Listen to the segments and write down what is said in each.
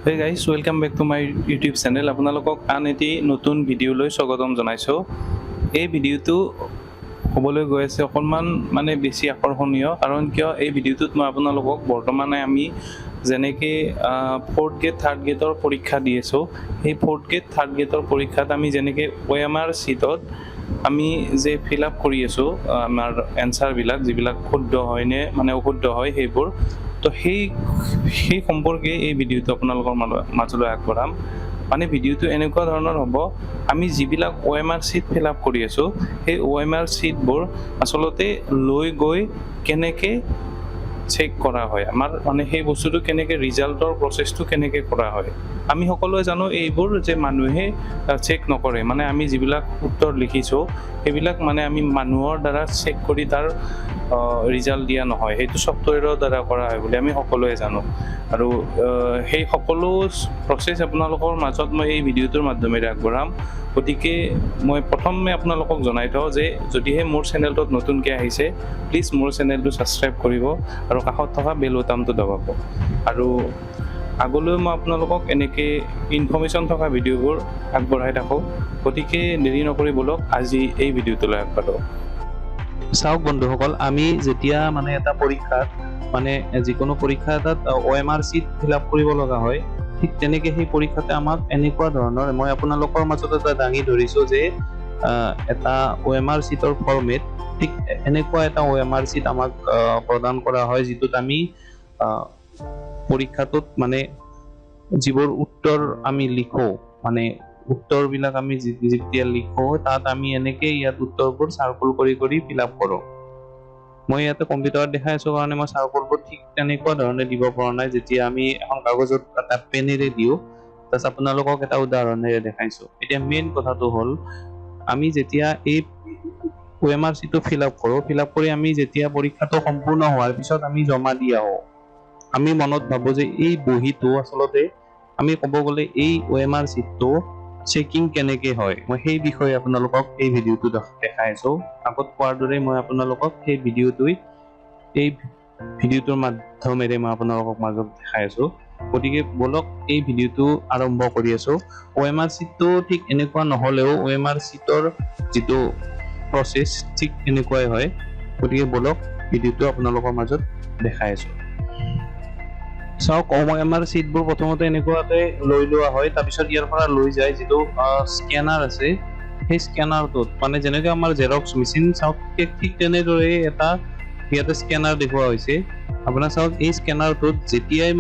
Hey guys, welcome back to my YouTube channel. আপোনালোকক আন এটি নতুন ভিডিঅ'লৈ স্বাগতম জনাইছোঁ। এই ভিডিঅ'টো হ'বলৈ গৈ আছে অকণমান বেছি আকৰ্ষণীয়, কাৰণ কিয় এই ভিডিঅ'টোত মই আপোনালোকক বৰ্তমানে আমি যেনেকৈ 4th গ্ৰেড 3rd গ্ৰেডৰ পৰীক্ষা দি আছোঁ, সেই 4th গ্ৰেড 3rd গ্ৰেডৰ পৰীক্ষাত আমি যেনেকৈ OMR চিটত আমি যে ফিল আপ কৰি আছোঁ আমাৰ এনচাৰবিলাক, যিবিলাক শুদ্ধ হয় নে অশুদ্ধ হয় সেইবোৰ, তো সেই সম্পৰ্কে এই ভিডিঅ'টো আপোনালোকৰ মাজলৈ আগবঢ়াম। ভিডিঅ'টো এনেকুৱা ধৰণৰ হ'ব, আমি যিবিলাক OMR চিট ফিল আপ কৰি আছোঁ সেই OMR চিটবোৰ আচলতে লৈ গৈ কেনেকৈ চেক কৰা হয়, আমাৰ সেই বস্তুটো কেনেকৈ ৰিজাল্টৰ প্ৰচেছটো কেনেকৈ কৰা হয়। আমি সকলোৱে জানো এইবোৰ যে মানুহে চেক নকৰে, আমি যিবিলাক উত্তৰ লিখিছোঁ সেইবিলাক আমি মানুহৰ দ্বাৰা চেক কৰি তাৰ ৰিজাল্ট দিয়া নহয়, সেইটো ছফ্টৱেৰৰ দ্বাৰা কৰা হয় বুলি আমি সকলোৱে জানো। আৰু সেই সকলো প্ৰচেছ আপোনালোকৰ মাজত মই এই ভিডিঅ'টোৰ মাধ্যমেৰে আগবঢ়াম। গতিকে মই প্ৰথমে আপোনালোকক জনাই থওঁ যে যদিহে মোৰ চেনেলটোত নতুনকৈ আহিছে, প্লিজ মোৰ চেনেলটো ছাবস্ক্ৰাইব কৰিব আৰু কাষত থকা বেল বুটামটো দবাব। আৰু আগলৈ মই আপোনালোকক এনেকৈ ইনফৰ্মেশ্যন থকা ভিডিঅ'বোৰ আগবঢ়াই থাকোঁ। গতিকে দেৰি নকৰি বলক আজি এই ভিডিঅ'টোলৈ আগবাঢ়ো। চাওক বন্ধুসকল, আমি যেতিয়া এটা পৰীক্ষাত যিকোনো পৰীক্ষা এটাত OMR চিট ফিল আপ কৰিব লগা হয়, ঠিক তেনেকৈ সেই পৰীক্ষাতে আমাক এনেকুৱা ধৰণৰ, মই আপোনালোকৰ মাজত এটা দাঙি ধৰিছোঁ যে এটা OMR চিটৰ ফৰ্মেট, ঠিক এনেকুৱা এটা OMR চিট আমাক প্ৰদান কৰা হয়, যিটোত আমি পৰীক্ষাটোত যিবোৰ উত্তৰ আমি লিখোঁ, উত্তৰবিলাক আমি যেতিয়া লিখোঁ তাত আমি এনেকৈ ইয়াত উত্তৰবোৰ চাৰ্কুল কৰি কৰি ফিল আপ কৰোঁ। মই ইয়াতে কম্পিউটাৰত দেখাই আছোঁ কাৰণে মই চাৰ্কুলবোৰ ঠিক তেনেকুৱা ধৰণে দিব পৰা নাই। যেতিয়া আমি এখন কাগজত এটা পেনেৰে দিওঁ, তাৰপিছত আপোনালোকক এটা উদাহৰণেৰে দেখাইছোঁ। এতিয়া মেইন কথাটো হ'ল, আমি যেতিয়া এই OMR চিটটো ফিল আপ কৰোঁ, ফিল আপ কৰি আমি যেতিয়া পৰীক্ষাটো সম্পূৰ্ণ হোৱাৰ পিছত আমি জমা দি আহোঁ, আমি মনত ভাবোঁ যে এই বহীটো আচলতে আমি ক'ব গ'লে এই OMR চিটটো চেকিং কেনেকৈ হয়, মই সেই বিষয়ে আপোনালোকক এই ভিডিঅ'টো দেখাই আছোঁ। আগত কোৱাৰ দৰে মই আপোনালোকক এই ভিডিঅ'টোৰ মাধ্যমেৰে মই আপোনালোকক মাজত দেখাই আছোঁ। গতিকে বলক এই ভিডিঅ'টো আৰম্ভ কৰি আছোঁ। OMR চিটটো ঠিক এনেকুৱা নহ'লেও OMR চিটৰ যিটো প্ৰচেছ ঠিক এনেকুৱাই হয়। গতিকে বলক ভিডিঅ'টো আপোনালোকৰ মাজত দেখাই আছোঁ। চাওক, OMR চিটবোৰ প্ৰথমতে এনেকুৱাকৈ লৈ লোৱা হয়, তাৰপিছত ইয়াৰ পৰা লৈ যায় যিটো স্কেনাৰ আছে, সেই স্কেনাৰটোত যেনেকৈ আমাৰ জেৰক্স মেচিন, চাওক ঠিক তেনেদৰে এটা ইয়াতে স্কেনাৰ দেখুওৱা হৈছে। আপোনাৰ চাওক, এই স্কেনাৰটোত যেতিয়াই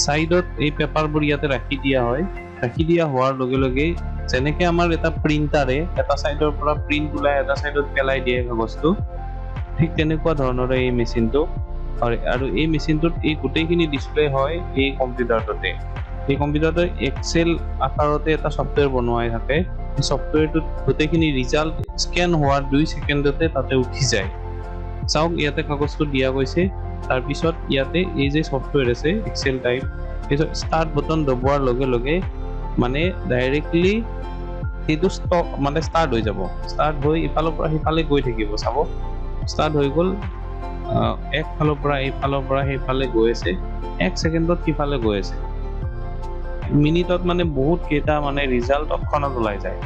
ছাইডত এই পেপাৰবোৰ ইয়াতে ৰাখি দিয়া হয়, ৰাখি দিয়া হোৱাৰ লগে লগে যেনেকৈ আমাৰ এটা প্ৰিণ্টাৰে এটা ছাইডৰ পৰা প্ৰিণ্ট ওলাই এটা ছাইডত পেলাই দিয়ে কাগজটো, ঠিক তেনেকুৱা ধৰণৰে এই মেচিনটো। আৰু এই মেচিনটোত এই গোটেইখিনি ডিছপ্লে হয় এই কম্পিউটাৰটোতে। এই কম্পিউটাৰটোত এক্সেল আকাৰতে এটা ছফ্টৱেৰ বনোৱাই থাকে। এই ছফ্টৱেৰটোত গোটেইখিনি ৰিজাল্ট স্কেন হোৱাৰ 2 ছেকেণ্ডতে তাতে উঠি যায়। চাওক, ইয়াতে কাগজটো দিয়া গৈছে, তাৰপিছত ইয়াতে এই যে ছফ্টৱেৰ আছে এক্সেল টাইপ, এই ষ্টাৰ্ট বটন দবোৱাৰ লগে লগে ডাইৰেক্টলি সেইটো ষ্টাৰ্ট হৈ যাব। ষ্টাৰ্ট হৈ ইফালৰ পৰা সিফালে গৈ থাকিব। চাব, ষ্টাৰ্ট হৈ গ'ল, একফালৰ পৰা এইফালৰ পৰা সেইফালে গৈ আছে, 1 ছেকেণ্ডত সিফালে গৈ আছে। মিনিটত বহুত কেইটা ৰিজাল্ট তৎক্ষণাত ওলাই যায়।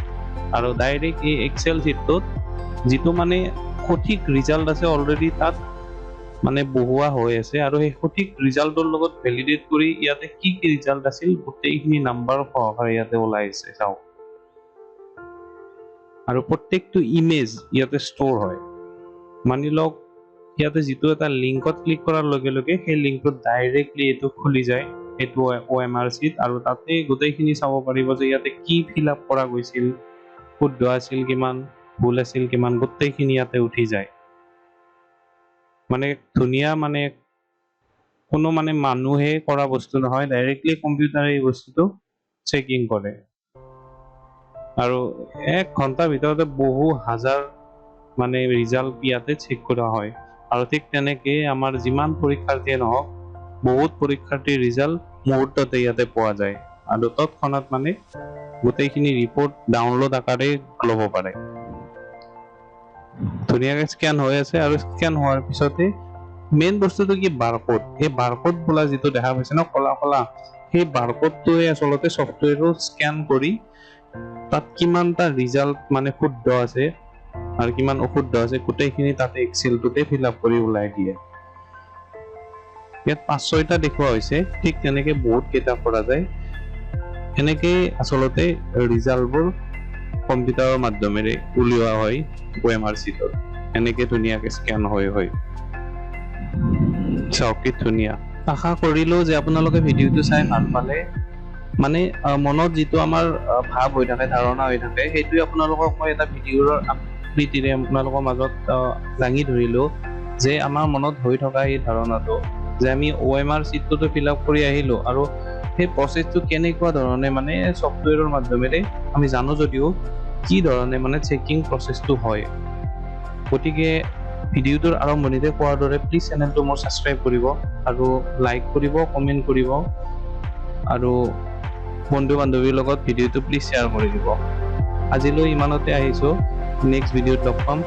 আৰু ডাইৰেক্ট এই এক্সেল চিটটোত যিটো সঠিক ৰিজাল্ট আছে অলৰেডি তাত বহুৱা হৈ আছে, আৰু সেই সঠিক ৰিজাল্টৰ লগত ভেলিডেট কৰি ইয়াতে কি কি ৰিজাল্ট আছিল গোটেইখিনি নাম্বাৰ সহকাৰে ইয়াতে ওলাই আছে। চাওক, আৰু প্ৰত্যেকটো ইমেজ ইয়াতে ষ্ট'ৰ হয়। মানি লওক, ইয়াতে যিটো এটা লিংকত ক্লিক কৰাৰ লগে লগে সেই লিংকটোত ডাইৰেক্টলি এইটো খুলি যায়, এইটো OMR চিট, আৰু তাতে গোটেইখিনি চাব পাৰিব যে ইয়াতে কি ফিল আপ কৰা গৈছিল, শুদ্ধ আছিল কিমান, ভুল আছিল কিমান, গোটেইখিনি ইয়াতে উঠি যায়। ধুনীয়া, কোনো মানুহে কৰা বস্তু নহয়, ডাইৰেক্টলি কম্পিউটাৰে এই বস্তুটো চেকিং কৰে। আৰু 1 ঘণ্টাৰ ভিতৰতে বহু হাজাৰ ৰিজাল্ট ইয়াতে চেক কৰা হয়। আৰু ঠিক তেনেকৈ আমাৰ যিমান পৰীক্ষাৰ্থীয়ে নহওক, বহুত পৰীক্ষাৰ্থীৰ ৰিজাল্ট মুহূৰ্ততে ইয়াতে পোৱা যায়, আৰু তৎক্ষণাত গোটেইখিনি ৰিপৰ্ট ডাউনলোড আকাৰে ল'ব পাৰে। ধুনীয়াকৈ স্কেন হৈ আছে, আৰু স্কেন হোৱাৰ পিছতে মেইন বস্তুটো কি বাৰকোড। এই বাৰকোড বোলা যিটো দেখা পাইছে ন কলা কলা, সেই বাৰকোডটোৱে আচলতে ছফ্টৱেৰটো স্কেন কৰি তাত কিমানটা ৰিজাল্ট মানে শুদ্ধ আছে আৰু কিমান অশুদ্ধ আছে গোটেইখিনি তাতে এক্সেলটোতে ফিল আপ কৰি ওলাই দিয়ে। ইয়াত 5-6টা দেখুওৱা হৈছে, ঠিক তেনেকে বহুত কেইটা কৰা যায়। এনেকেই আচলতে ৰিজাল্টবোৰ কম্পিউটাৰৰ মাধ্যমেৰে উলিওৱা হয় OMR চিটত। এনেকে ধুনীয়াকে স্কেন হয়। চাওক কি ধুনীয়া। আশা কৰিলো যে আপোনালোকে ভিডিঅ'টো চাই ভাল পালে। মানে মনত যিটো আমাৰ ভাৱ হৈ থাকে, ধাৰণা হৈ থাকে, সেইটোৱে আপোনালোকক মই এটা ভিডিঅ'ৰ আকৃতিৰে আপোনালোকৰ মাজত দাঙি ধৰিলো যে আমাৰ মনত হৈ থকা এই ধাৰণাটো যে আমি OMR চিটটোতো ফিল আপ কৰি আহিলো আৰু সেই প্ৰচেছটো কেনেকুৱা ধৰণে মানে ছফ্টৱেৰৰ মাধ্যমেৰে আমি জানো যদিও কি ধৰণে মানে চেকিং প্ৰচেছটো হয়। গতিকে ভিডিঅ'টোৰ আৰম্ভণিতে কোৱাৰ দৰে প্লিজ চেনেলটো মোৰ ছাবস্ক্ৰাইব কৰিব আৰু লাইক কৰিব, কমেণ্ট কৰিব আৰু বন্ধু বান্ধৱীৰ লগত ভিডিঅ'টো প্লিজ শ্বেয়াৰ কৰি দিব। আজিলৈ ইমানতে আহিছোঁ, নেক্সট ভিডিঅ'ত লগ পাম।